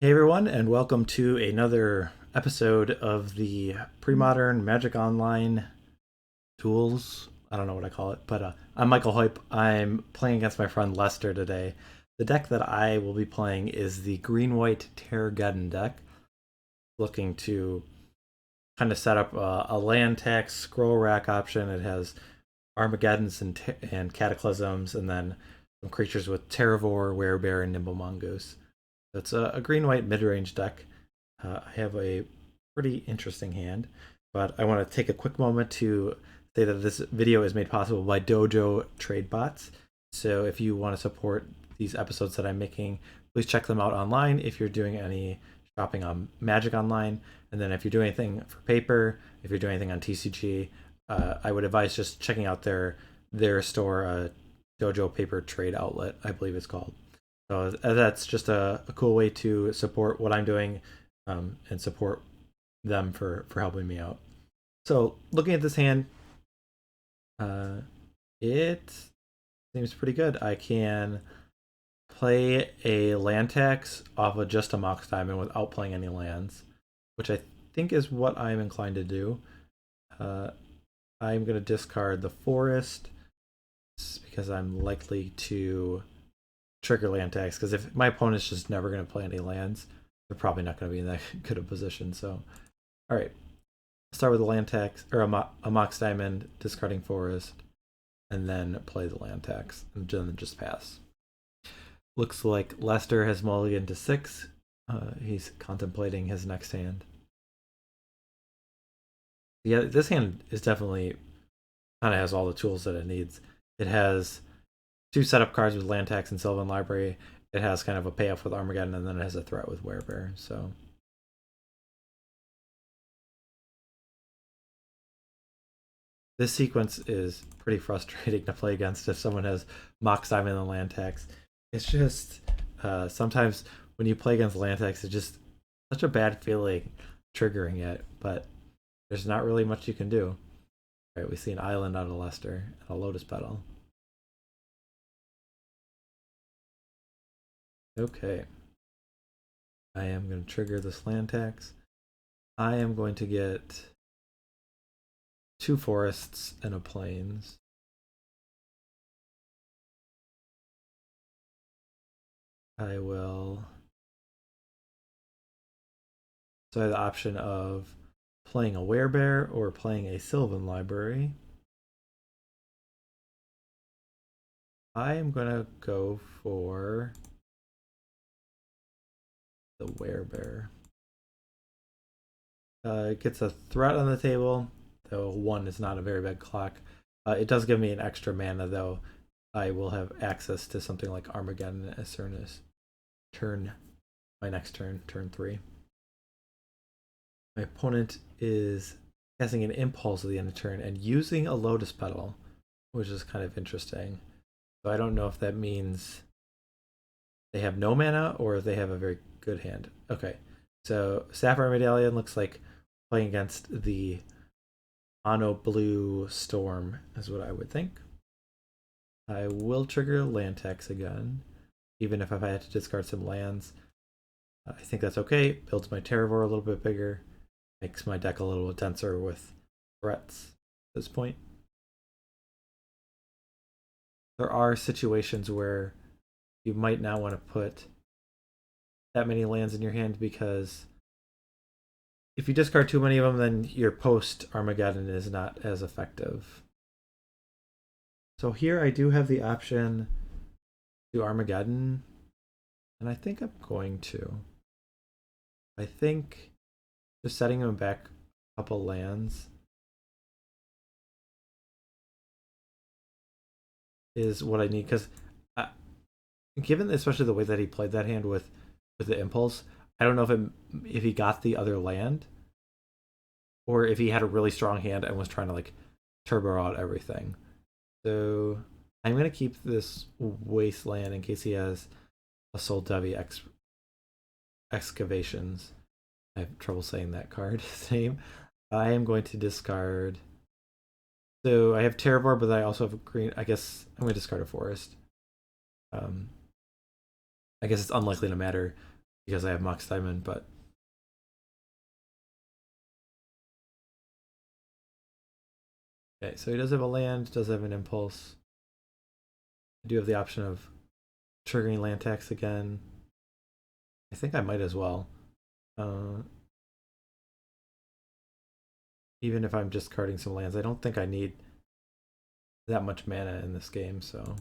Hey everyone, and welcome to another episode of the Premodern Magic Online Tools. I don't know what I call it, but I'm Michael Hoyp. I'm playing against my friend Lester today. The deck that I will be playing is the green-white Terrageddon deck, looking to kind of set up a land tax scroll rack option. It has Armageddons and Cataclysms, and then some creatures with Terravore, Werebear, and Nimble Mongoose. It's a green-white mid-range deck. I have a pretty interesting hand, but I want to take a quick moment to say that this video is made possible by DojoTradeBots. So if you want to support these episodes that I'm making, please check them out online if you're doing any shopping on Magic Online. And then if you're doing anything for paper, if you're doing anything on TCG, I would advise just checking out their store, Dojo Paper Trade Outlet, I believe it's called. So that's just a cool way to support what I'm doing and support them for helping me out. So looking at this hand, it seems pretty good. I can play a land tax off of just a Mox Diamond without playing any lands, which I think is what I'm inclined to do. I'm going to discard the forest because I'm likely to trigger land tax, because if my opponent's just never going to play any lands, they're probably not going to be in that good a position. So, all right, start with a land tax or a Mox Diamond, discarding forest, and then play the land tax, and then just pass. Looks like Lester has mulliganed to 6. He's contemplating his next hand. Yeah, this hand is definitely kind of has all the tools that it needs. It has 2 setup cards with land tax and Sylvan Library. It has kind of a payoff with Armageddon, and then it has a threat with Werebear. So this sequence is pretty frustrating to play against if someone has Mox Diamond and land tax. It's just sometimes when you play against land tax, it's just such a bad feeling triggering it, but there's not really much you can do. All right, we see an island out of Lester and a Lotus Petal. Okay. I am going to trigger this land tax. I am going to get 2 forests and a plains. I will. So I have the option of playing a Werebear or playing a Sylvan Library. I am going to go for the Werebear. It gets a threat on the table, though 1 is not a very big clock. It does give me an extra mana, though. I will have access to something like Armageddon as soon as my next turn, turn 3. My opponent is casting an Impulse at the end of turn and using a Lotus Petal, which is kind of interesting. So I don't know if that means they have no mana or if they have a very good hand. Okay, so Sapphire Medallion looks like playing against the mono blue Storm is what I would think. I will trigger land tax again, even if I had to discard some lands. I think that's okay. Builds my Terravore a little bit bigger, makes my deck a little denser with threats at this point. There are situations where you might not want to put that many lands in your hand, because if you discard too many of them, then your post Armageddon is not as effective. So here I do have the option to Armageddon, and I think I'm going to. I think just setting them back a couple lands is what I need, because given especially the way that he played that hand with the Impulse, I don't know if he got the other land or if he had a really strong hand and was trying to like turbo out everything. So I'm going to keep this Wasteland in case he has a Soul Devi Excavations. I have trouble saying that card's name. I am going to discard. So I have Terravore, but I also have a green. I guess I'm going to discard a forest. I guess it's unlikely to matter because I have Mox Diamond, but okay, so he does have a land, does have an impulse. I do have the option of triggering land tax again. I think I might as well. Even if I'm discarding some lands, I don't think I need that much mana in this game, so.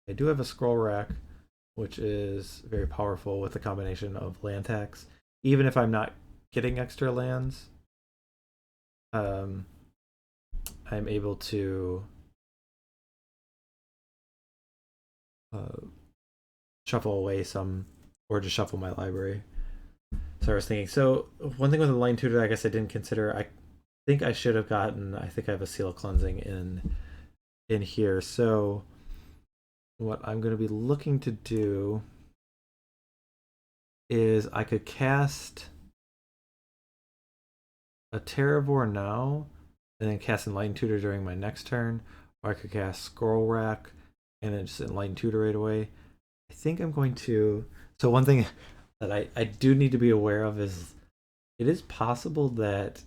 I do have a scroll rack, which is very powerful with the combination of land tax. Even if I'm not getting extra lands, I'm able to shuffle away some, or just shuffle my library. So I was thinking, so one thing with the Enlightened Tutor, I guess I didn't consider. I think I should have gotten. I think I have a Seal of Cleansing in here. So what I'm going to be looking to do is I could cast a Terravore now, and then cast Enlightened Tutor during my next turn, or I could cast Scroll Rack and then just Enlightened Tutor right away. I think I'm going to. So one thing that I do need to be aware of is it is possible that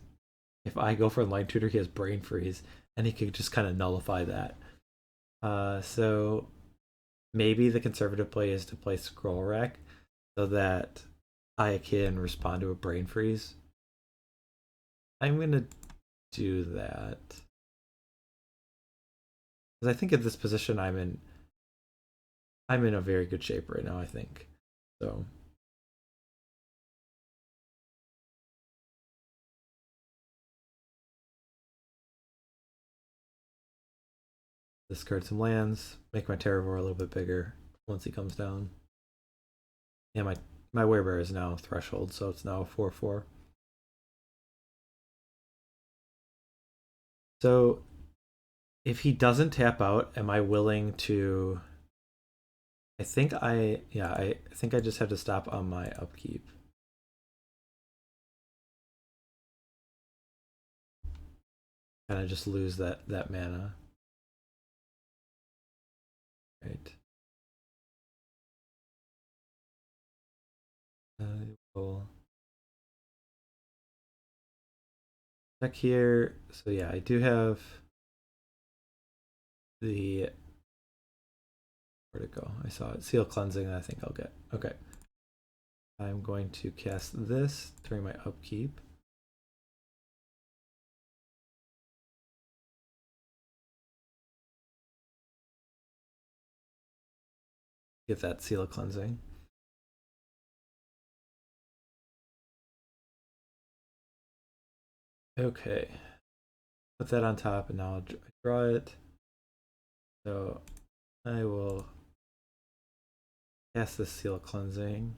if I go for Enlightened Tutor, he has Brain Freeze, and he could just kind of nullify that. So maybe the conservative play is to play Scroll Rack so that I can respond to a Brain Freeze. I'm going to do that. Because I think at this position I'm in a very good shape right now, I think. So discard some lands, make my Terravore a little bit bigger once he comes down. Yeah, my Werebear is now threshold, so it's now a 4/4. So if he doesn't tap out, am I willing to? I think I think I just have to stop on my upkeep. Kind of just lose that mana. Right. We'll check here. So yeah, I do have the, where'd it go? I saw it. Seal Cleansing, I think I'll get. Okay. I'm going to cast this during my upkeep. Get that Seal of Cleansing. Okay. Put that on top, and now I'll draw it. So I will cast this Seal of Cleansing.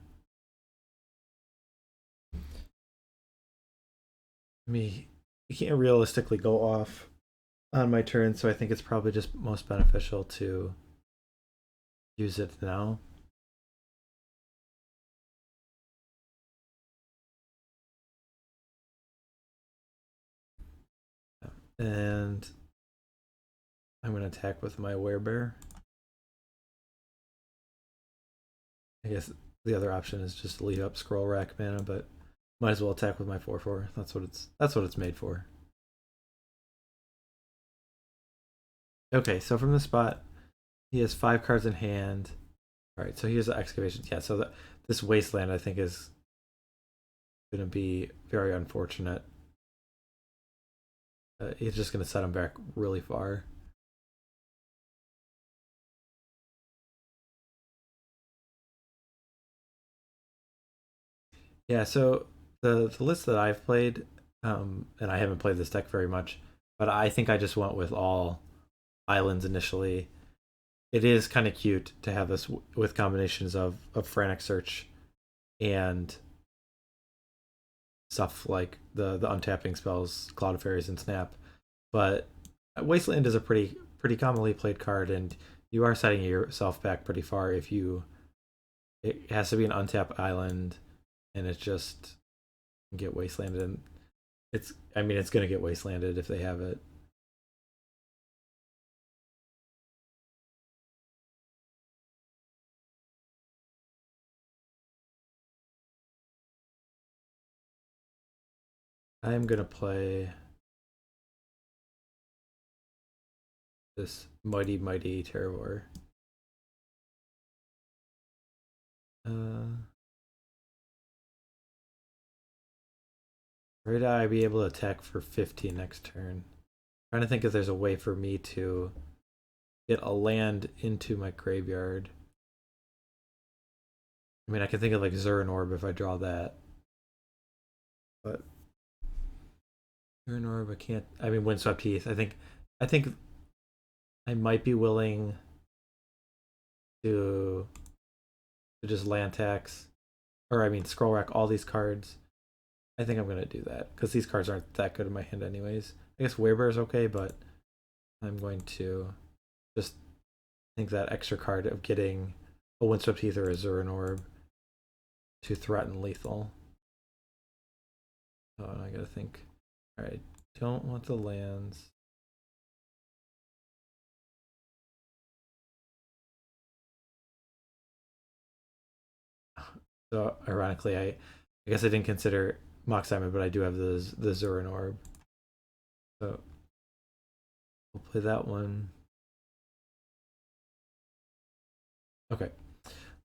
You can't realistically go off on my turn, so I think it's probably just most beneficial to use it now. And I'm going to attack with my Werebear. I guess the other option is just to leave up Scroll Rack mana, but might as well attack with my 4/4. That's what it's made for. Okay, so from the spot, he has 5 cards in hand. All right, so he has Excavation. Yeah, so this Wasteland I think is going to be very unfortunate. He's just going to set him back really far. Yeah, so the list that I've played, and I haven't played this deck very much, but I think I just went with all islands initially. It is kind of cute to have this with combinations of Frantic Search and stuff like the untapping spells, Cloud of Faeries and Snap. But Wasteland is a pretty commonly played card, and you are setting yourself back pretty far if you. It has to be an untapped island, and it's just get wastelanded. And it's going to get wastelanded if they have it. I'm gonna play this mighty Terravore. Would I be able to attack for 50 next turn? Trying to think if there's a way for me to get a land into my graveyard. I mean, I can think of like Zuran Orb if I draw that. But Zuran Orb, I can't. I mean, Windswept Heath. I think I might be willing to just land tax, or I mean, scroll rack all these cards. I think I'm gonna do that because these cards aren't that good in my hand anyways. I guess Werebear is okay, but I'm going to just think that extra card of getting a Windswept Heath or a Zuran Orb to threaten lethal. Oh, and I gotta think. Alright, don't want the lands. So ironically, I guess I didn't consider Mox Diamond, but I do have the Zuran Orb. So we'll play that one. Okay.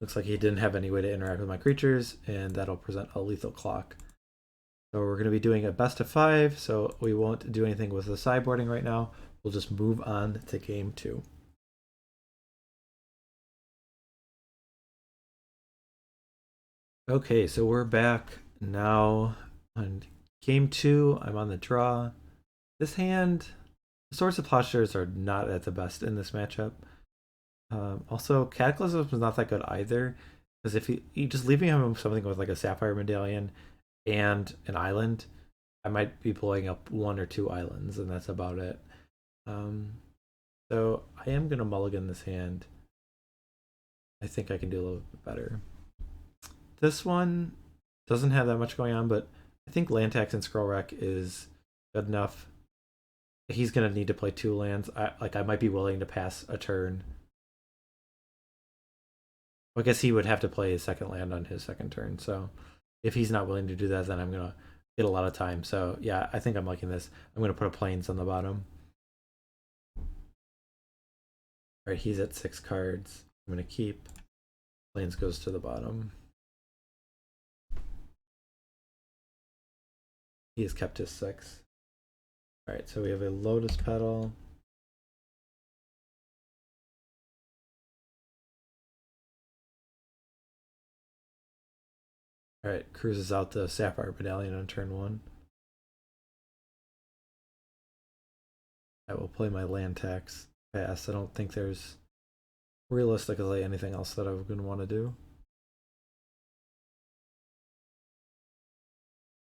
Looks like he didn't have any way to interact with my creatures, and that'll present a lethal clock. So we're going to be doing a best of 5, so we won't do anything with the sideboarding right now. We'll just move on to game 2. Okay, so we're back now on game 2. I'm on the draw. This hand, the Swords of Plowshares are not at the best in this matchup. Also, Cataclysm was not that good either, because if you just leaving him something with like a Sapphire Medallion and an island, I might be blowing up 1 or 2 islands, and that's about it. So I am gonna mulligan this hand. I think I can do a little bit better. This one doesn't have that much going on, but I think land tax and scroll rack is good enough. He's gonna need to play 2 lands. I might be willing to pass a turn. I guess he would have to play his second land on his second turn. So if he's not willing to do that, then I'm gonna get a lot of time. So yeah, I think I'm liking this. I'm gonna put a plains on the bottom. All right, he's at 6 cards. I'm gonna keep. Plains goes to the bottom. He has kept his 6. All right, so we have a Lotus Petal. All right, cruises out the Sapphire Medallion on turn 1. I will play my land tax fast. I don't think there's realistically anything else that I'm going to want to do.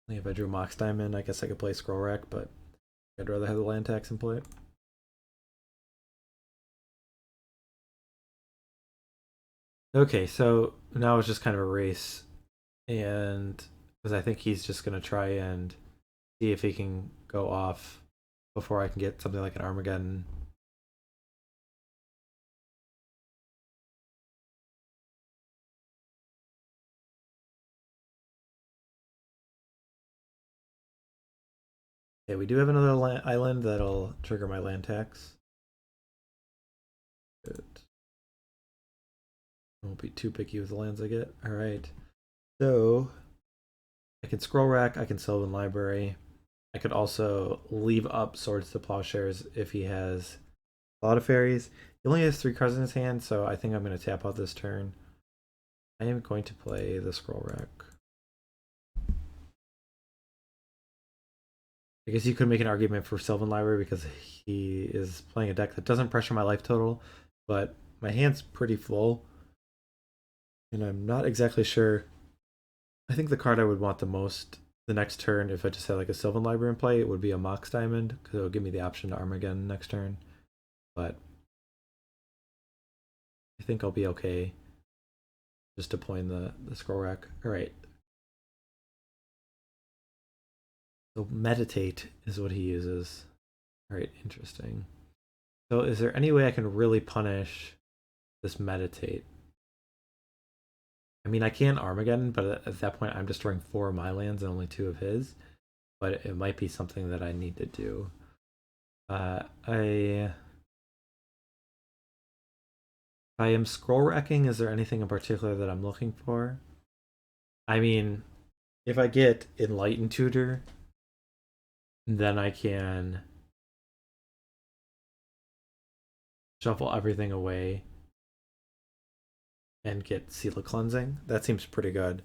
If I drew Mox Diamond, I guess I could play Scroll Rack, but I'd rather have the land tax in play. Okay, so now it's just kind of a race, and because I think he's just going to try and see if he can go off before I can get something like an Armageddon. Okay, we do have another island that'll trigger my land tax. Good. I won't be too picky with the lands I get. Alright. So I can scroll rack, I can Sylvan Library. I could also leave up Swords to Plowshares if he has Cloud of Faeries. He only has 3 cards in his hand, so I think I'm going to tap out this turn. I am going to play the scroll rack. I guess you could make an argument for Sylvan Library because he is playing a deck that doesn't pressure my life total, but my hand's pretty full. And I'm not exactly sure. I think the card I would want the most the next turn, if I just had like a Sylvan Library in play, it would be a Mox Diamond, because it'll give me the option to Armageddon next turn. But I think I'll be okay just deploying the scroll rack. Alright. So meditate is what he uses. Alright, interesting. So is there any way I can really punish this meditate? I mean, I can Armageddon, but at that point I'm destroying 4 of my lands and only 2 of his. but it might be something that I need to do. I am scroll racking. Is there anything in particular that I'm looking for? I mean, if I get Enlightened Tutor, then I can shuffle everything away and get Seal of Cleansing. That seems pretty good.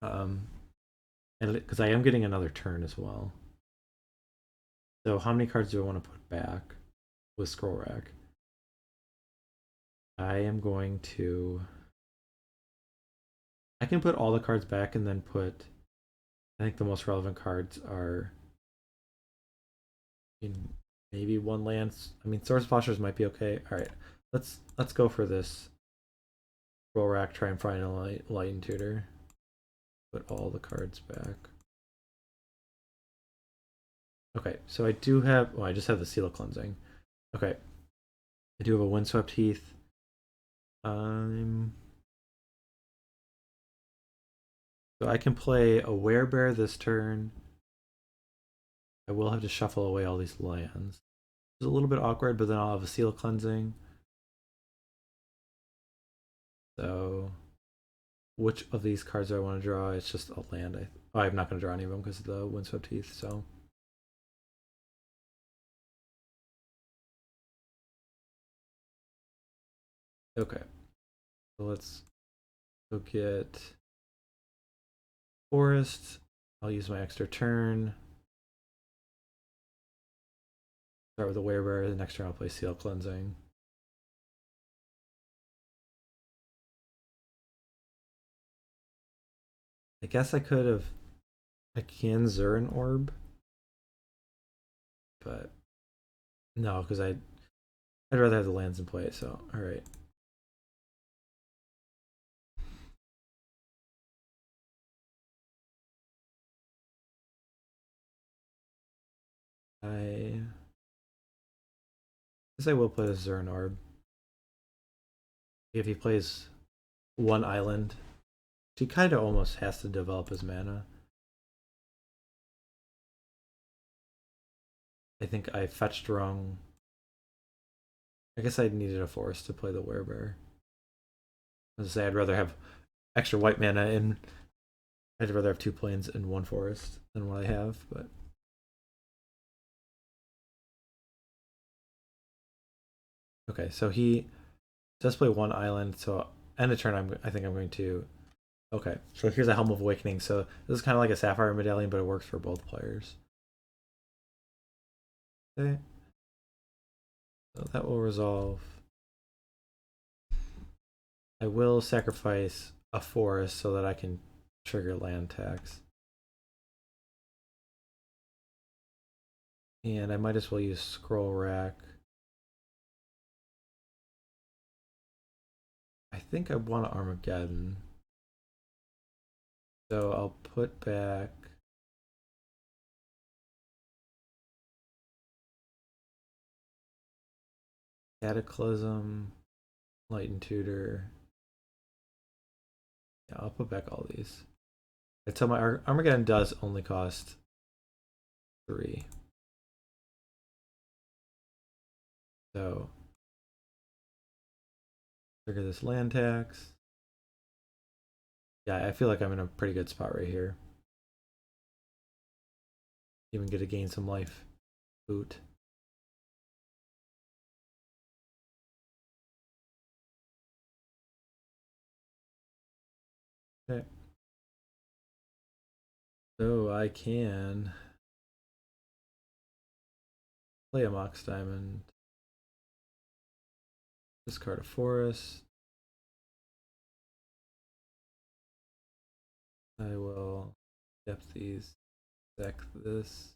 And because I am getting another turn as well. So how many cards do I want to put back with Scroll Rack? I am going to... I can put all the cards back and then put... I think the most relevant cards are... maybe one land. I mean, Source Plowshares might be okay. Alright, let's go for this. Scroll Rack, try and find a Enlightened Tutor. Put all the cards back. Okay, so I do have... well, I just have the Seal of Cleansing. Okay. I do have a Windswept Heath. So I can play a Werebear this turn. I will have to shuffle away all these lands. It's a little bit awkward, but then I'll have a Seal of Cleansing. So, which of these cards do I want to draw? It's just a land. I'm not going to draw any of them because of the Windswept Heath, so... okay, so let's go get Forest. I'll use my extra turn. Start with the Werebear. The next turn I'll play Seal Cleansing. I guess I could have... I can Zuran Orb. But no, because I'd rather have the lands in play, so alright. I guess I will play the Zuran Orb. If he plays one island, he kind of almost has to develop his mana. I think I fetched wrong. I guess I needed a forest to play the Werebear. I was say I'd rather have extra white mana and I'd rather have 2 plains and 1 forest than what I have, but okay, so he does play 1 island, so end of turn I think I'm going to... okay, so here's a Helm of Awakening, so this is kind of like a Sapphire Medallion, but it works for both players. Okay, so that will resolve. I will sacrifice a forest so that I can trigger land tax. And I might as well use Scroll Rack. I think I want Armageddon. So I'll put back... Cataclysm, Enlightened Tutor. Yeah, I'll put back all these. Until my Armageddon does only cost 3. So trigger this land tax. Yeah, I feel like I'm in a pretty good spot right here. Even get to gain some life. Boot. Okay. So I can play a Mox Diamond. Discard a forest. I will depth these, deck this,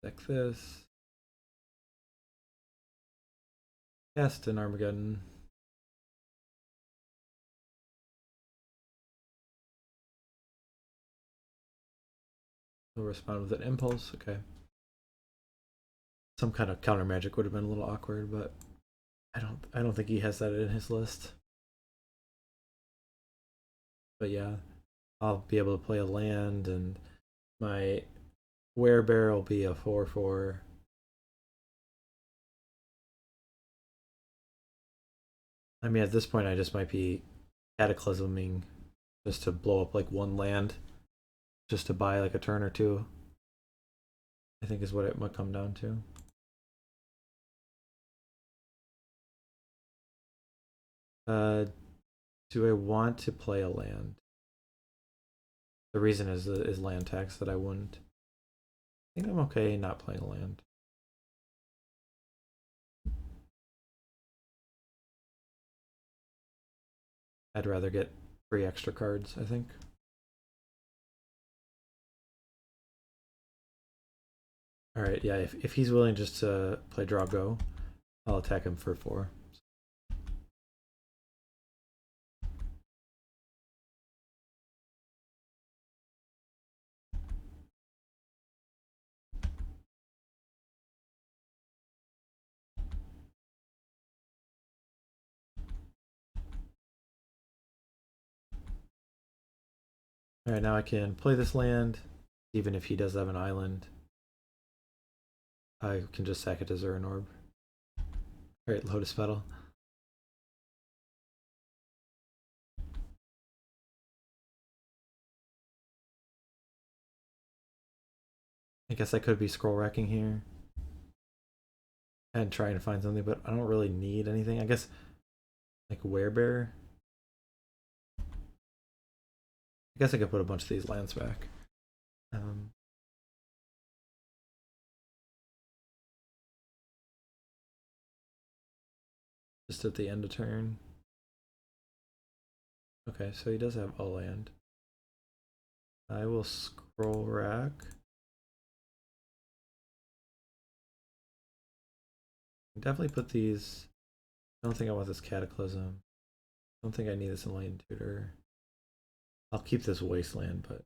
deck this, cast an Armageddon. He'll respond with an impulse. Okay. Some kind of counter magic would have been a little awkward, but I don't think he has that in his list. But yeah, I'll be able to play a land, and my Werebear will be a 4/4. I mean, at this point, I just might be Cataclysming just to blow up like one land, just to buy like a turn or two. I think is what it might come down to. Do I want to play a land? The reason is land tax that I wouldn't. I think I'm okay not playing a land. I'd rather get 3 extra cards, I think. Alright, yeah, if he's willing just to play draw go, I'll attack him for 4. Alright, now I can play this land, even if he does have an island. I can just sack it to Zuran Orb. Alright, Lotus Petal. I guess I could be scroll wrecking here and trying to find something, but I don't really need anything. I guess like Werebear. I guess I could put a bunch of these lands back. Just at the end of turn. Okay, so he does have a land. I will scroll rack. Definitely put these. I don't think I want this Cataclysm. I don't think I need this Enlightened Tutor. I'll keep this Wasteland, but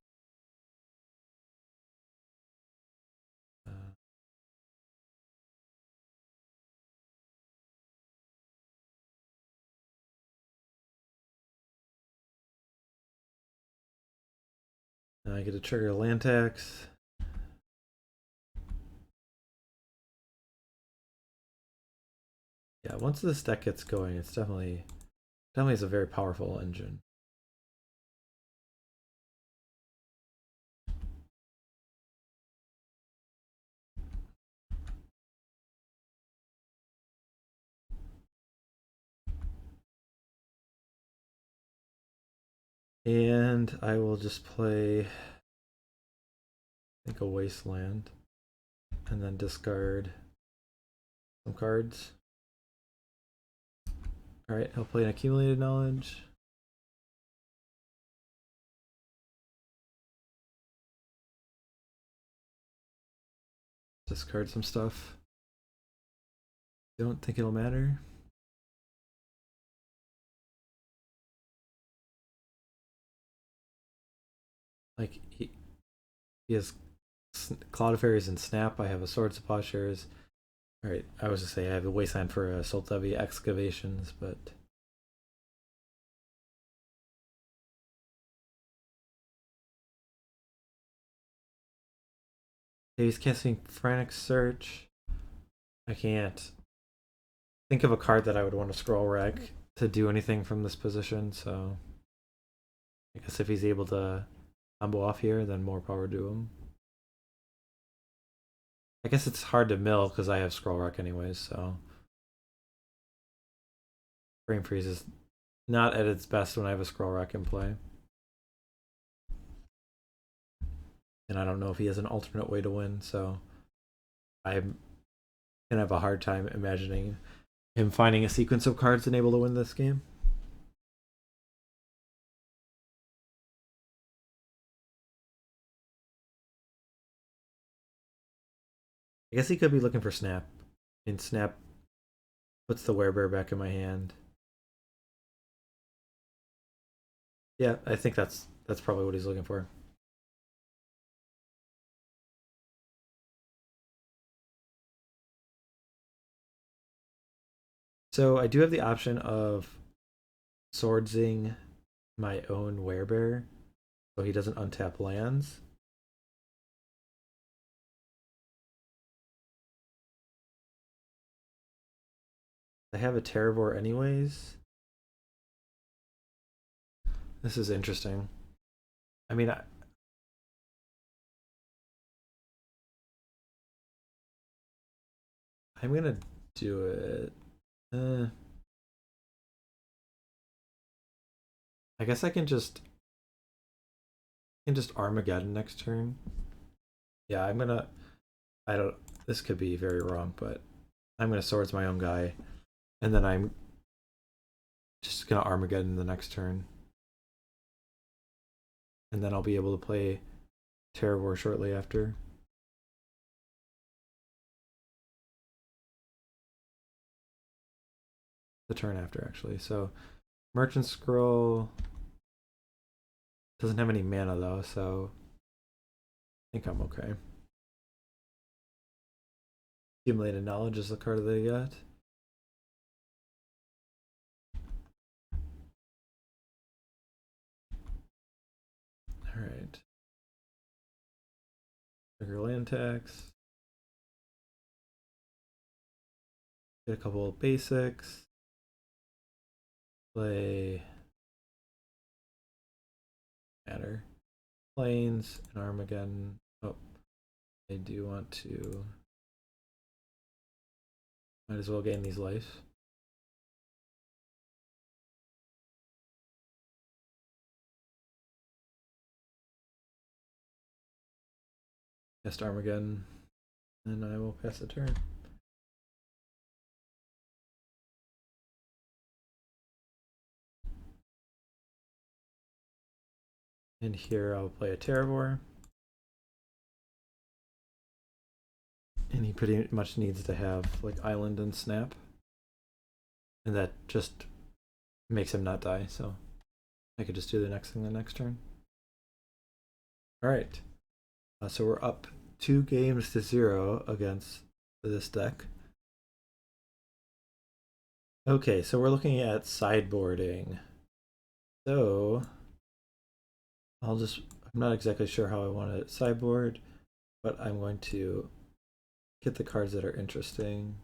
now I get to trigger land tax. Yeah, once this deck gets going, it's definitely is a very powerful engine. And I will just play, I think, a Wasteland, and then discard some cards. Alright, I'll play an Accumulated Knowledge. Discard some stuff. Don't think it'll matter. Like, he has Cloud of Faeries and Snap. I have a Swords of Plowshares. Alright, I was to say I have a Wasteland for Sultavi Excavations, but he's casting Frantic Search. I can't think of a card that I would want to scroll rack to do anything from this position, so I guess if he's able to combo off here, then more power to him. I guess it's hard to mill because I have scroll rack anyways, so Frame Freeze is not at its best when I have a scroll rack in play. And I don't know if he has an alternate way to win, so I'm gonna have a hard time imagining him finding a sequence of cards and able to win this game. I guess he could be looking for Snap. And Snap puts the Werebear back in my hand. Yeah, I think that's probably what he's looking for. So I do have the option of swordsing my own Werebear. so he doesn't untap lands. I have a Terravore anyways. This is interesting. I mean, I'm gonna do it. I guess I can just Armageddon next turn. Yeah, I'm gonna. I don't. This could be very wrong, but I'm gonna Swords my own guy, and then I'm just gonna Armageddon the next turn, and then I'll be able to play Terravore shortly after. The turn after, actually. So, Merchant Scroll doesn't have any mana though, so I think I'm okay. Accumulated Knowledge is the card that I got. Alright. Trigger land tax. Get a couple of basics. Play matter. Plains and Armageddon. Oh, I do want to. Might as well gain these life. Cast Armageddon, and I will pass the turn. And here I'll play a Terravore. And he pretty much needs to have like Island and Snap. And that just makes him not die, so I could just do the next thing the next turn. Alright. So we're up 2-0 against this deck. Okay, so we're looking at sideboarding. So I'm not exactly sure how I want to sideboard, but I'm going to get the cards that are interesting.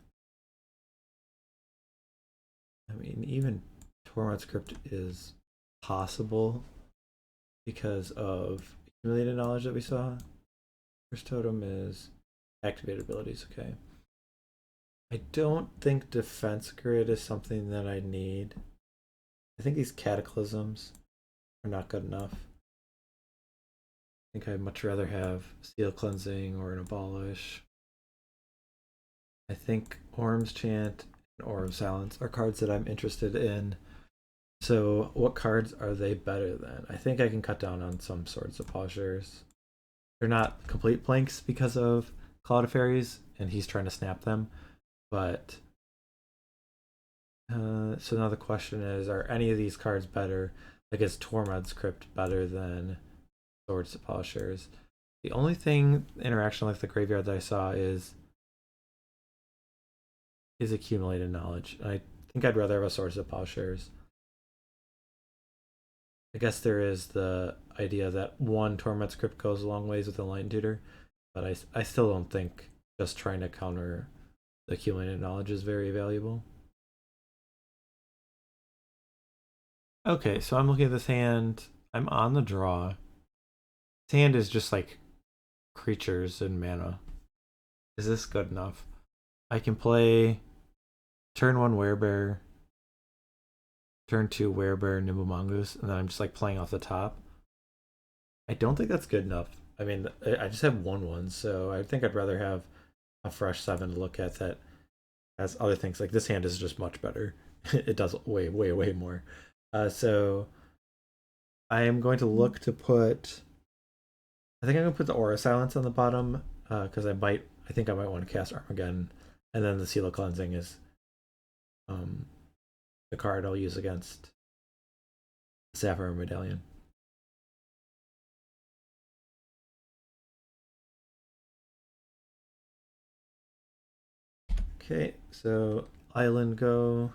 I mean, even Tormod's Crypt is possible because of accumulated knowledge that we saw. Cursed Totem is activated abilities, okay. I don't think Defense Grid is something that I need. I think these Cataclysms are not good enough. I think I'd much rather have Seal Cleansing or an Abolish. I think Orim's Chant and Orim's Silence are cards that I'm interested in. So what cards are they better than? I think I can cut down on some Swords of Plowshares. They're not complete blanks because of Cloud of Faeries, and he's trying to snap them. But so now the question is, are any of these cards better? Like, is Tormod's Crypt better than Swords of Plowshares? The only thing interaction like the graveyard that I saw is accumulated knowledge. I think I'd rather have a Swords of Plowshares. I guess there is the idea that one Tormod's Crypt goes a long ways with Enlightened Tutor, but I still don't think just trying to counter the accumulated knowledge is very valuable. Okay, so I'm looking at this hand. I'm on the draw. This hand is just like creatures and mana. Is this good enough? I can play turn 1 Werebear, turn 2 Werebear, Nimble Mongoose, and then I'm just like playing off the top. I don't think that's good enough. I mean, I just have 1/1, so I think I'd rather have a fresh 7 to look at that has other things. Like this hand is just much better. It does way, way, way more. So I am going to look to put. I think I'm gonna put the Aura Silence on the bottom because I think I might want to cast Armageddon, and then the Seal of Cleansing is the card I'll use against Sapphire Medallion. Okay, so Island go.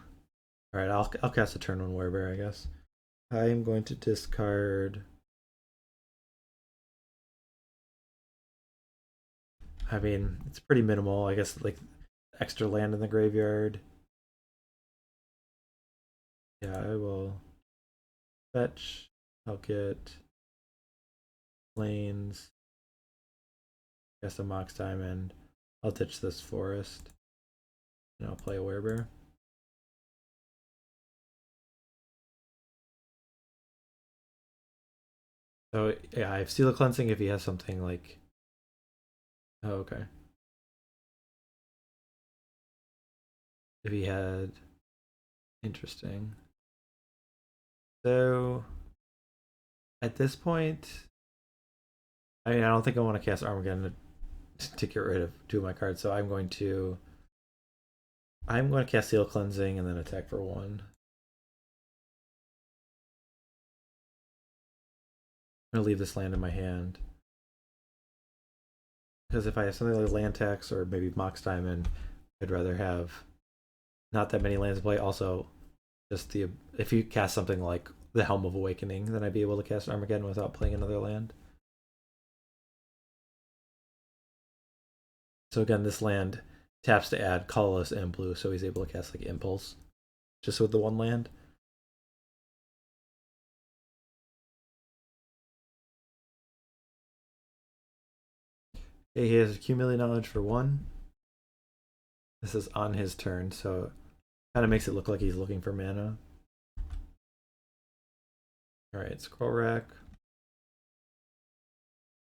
All right, I'll cast a turn 1 Werebear, I guess. I am going to discard I mean, it's pretty minimal. I guess like extra land in the graveyard. Yeah, I will fetch. I'll get plains. Guess a Mox Diamond. I'll ditch this forest. And I'll play a Werebear. So yeah, I have Seal Cleansing if he has something like. Oh, okay. If he had. Interesting. So at this point, I mean, I don't think I want to cast Armageddon to get rid of two of my cards, so I'm going to cast Seal Cleansing and then attack for one. I'm gonna leave this land in my hand. Because if I have something like land tax or maybe Mox Diamond, I'd rather have not that many lands to play. Also, just the if you cast something like the Helm of Awakening, then I'd be able to cast Armageddon without playing another land. So again, this land taps to add colorless and blue, so he's able to cast like Impulse just with the one land. Okay, he has accumulated knowledge for one. This is on his turn, so kind of makes it look like he's looking for mana. Alright, Scroll Rack.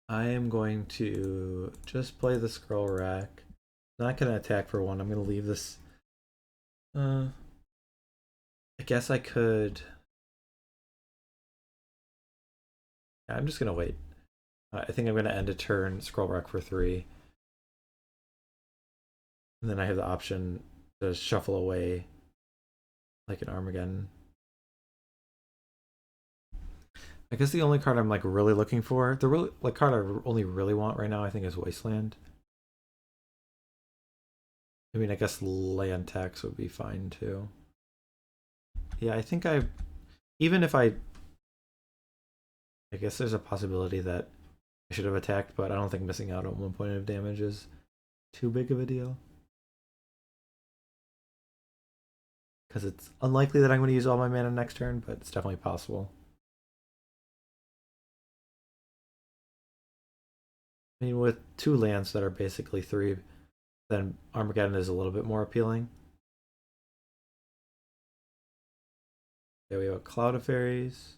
I am going to just play the Scroll Rack. Not going to attack for one. I'm going to leave this. I guess I could. Yeah, I'm just going to wait. I think I'm going to end a turn, Scroll Rack for 3. And then I have the option to shuffle away like an Armageddon. I guess the only card I'm like really looking for, the really like card I only really want right now, I think, is Wasteland. I mean, I guess land tax would be fine too. Yeah, I think even if I guess there's a possibility that I should have attacked, but I don't think missing out on 1 point of damage is too big of a deal. Because it's unlikely that I'm going to use all my mana next turn, but it's definitely possible. I mean, with 2 lands that are basically 3, then Armageddon is a little bit more appealing. Okay, we have a Cloud of Faeries.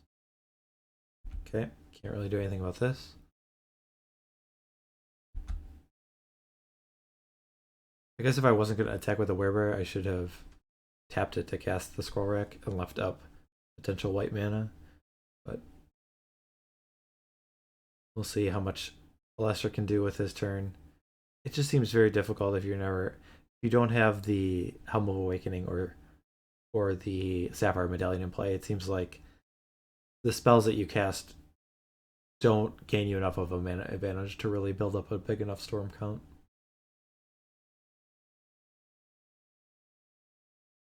Okay, can't really do anything about this. I guess if I wasn't going to attack with a Werebear, I should have tapped it to cast the Scroll Rack and left up potential white mana. But we'll see how much Lester can do with his turn. It just seems very difficult if you don't have the Helm of Awakening or the Sapphire Medallion in play. It seems like the spells that you cast don't gain you enough of a mana advantage to really build up a big enough storm count.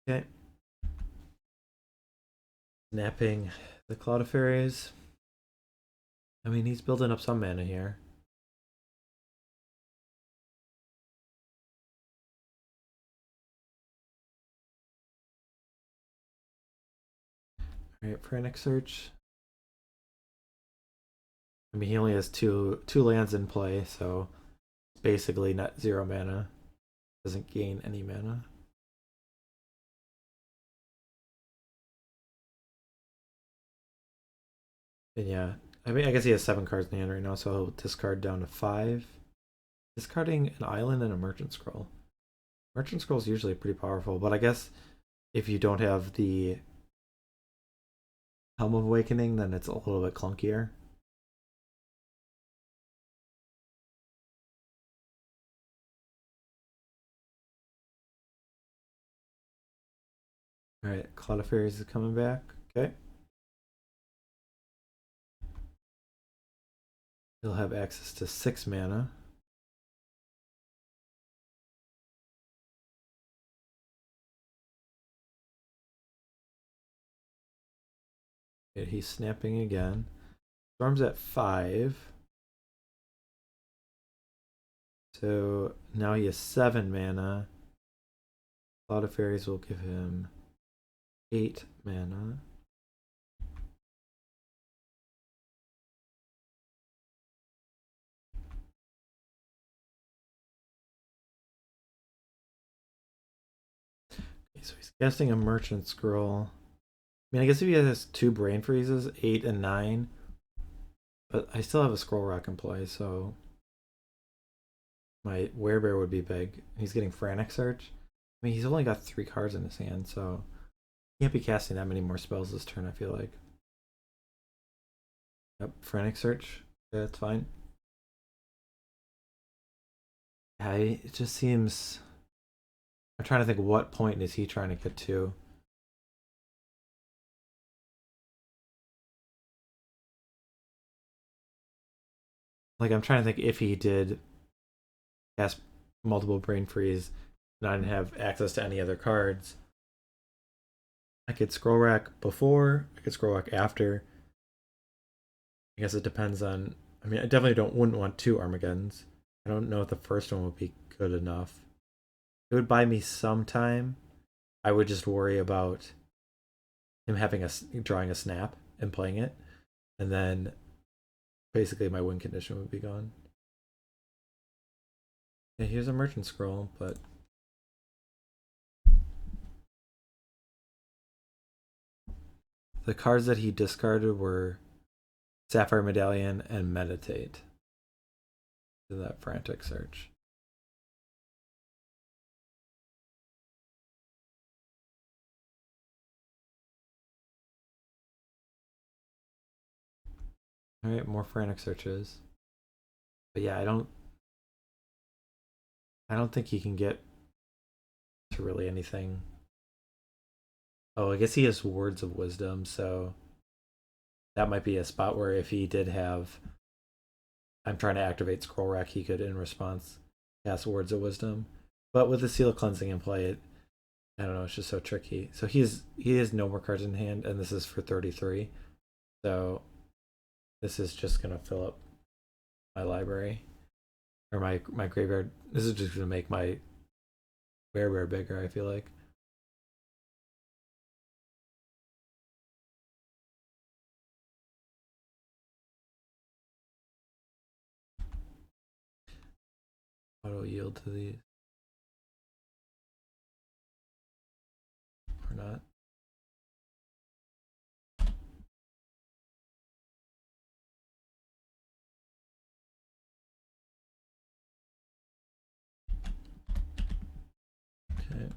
Okay. Snapping the Cloud of Fairies. I mean, he's building up some mana here. Alright, Frantic Search. I mean, he only has two lands in play, so basically not 0 mana. Doesn't gain any mana. And yeah, I mean, I guess he has 7 cards in hand right now, so he'll discard down to 5. Discarding an island and a Merchant Scroll. Merchant Scroll is usually pretty powerful, but I guess if you don't have the Helm of Awakening, then it's a little bit clunkier. Alright, Cloud of Fairies is coming back. Okay. He'll have access to 6 mana. Okay, he's snapping again. Storm's at 5. So now he has 7 mana. Cloud of Faeries will give him 8 mana. Okay, so he's casting a Merchant Scroll. I mean, I guess if he has 2 Brain Freezes, 8 and 9, but I still have a Scroll Rock in play, so my Werebear would be big. He's getting Frantic Search. I mean, he's only got 3 cards in his hand, so he can't be casting that many more spells this turn, I feel like. Yep, Frantic Search. Yeah, that's fine. Yeah, it just seems... I'm trying to think what point is he trying to get to. Like, I'm trying to think if he did cast multiple Brain Freeze and I didn't have access to any other cards. I could Scroll Rack before, I could Scroll Rack after. I guess it depends on... I mean, I definitely wouldn't want 2 Armageddons. I don't know if the first one would be good enough. It would buy me some time. I would just worry about him having drawing a snap and playing it, and then basically my win condition would be gone. Yeah, here's a Merchant Scroll, but the cards that he discarded were Sapphire Medallion and Meditate. To that Frantic Search. Alright, more Frantic Searches. But yeah, I don't think he can get to really anything. Oh, I guess he has Words of Wisdom, so that might be a spot where if he did have... I'm trying to activate Scroll Rack, he could, in response, cast Words of Wisdom. But with the Seal of Cleansing in play, I don't know, it's just so tricky. So he has no more cards in hand, and this is for 33. So this is just going to fill up my library. Or my graveyard. This is just going to make my Werebear bigger, I feel like. Auto yield to these. Or not. Okay.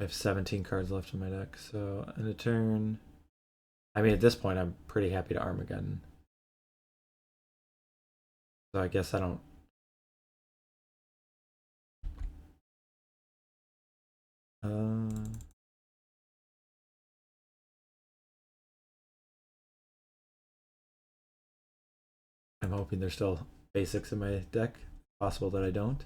I have 17 cards left in my deck, so in a turn... I mean, at this point, I'm pretty happy to Armageddon. So I guess I don't... I'm hoping there's still basics in my deck. Possible that I don't.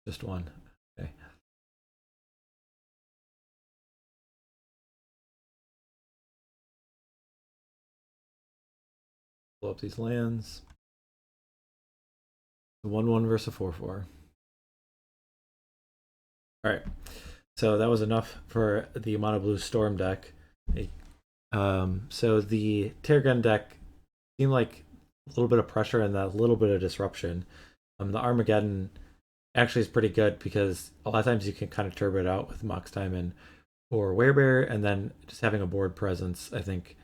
Just one. Okay. Blow up these lands. 1/1 versus 4/4. Alright. So that was enough for the Mono Blue Storm deck. So the Terrageddon deck seemed like a little bit of pressure and a little bit of disruption. The Armageddon actually is pretty good because a lot of times you can kind of turbo it out with Mox Diamond or Werebear, and then just having a board presence, I think,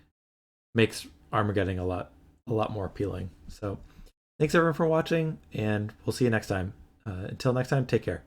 makes Armageddon a lot more appealing. So thanks everyone for watching, and we'll see you next time. Until next time, take care.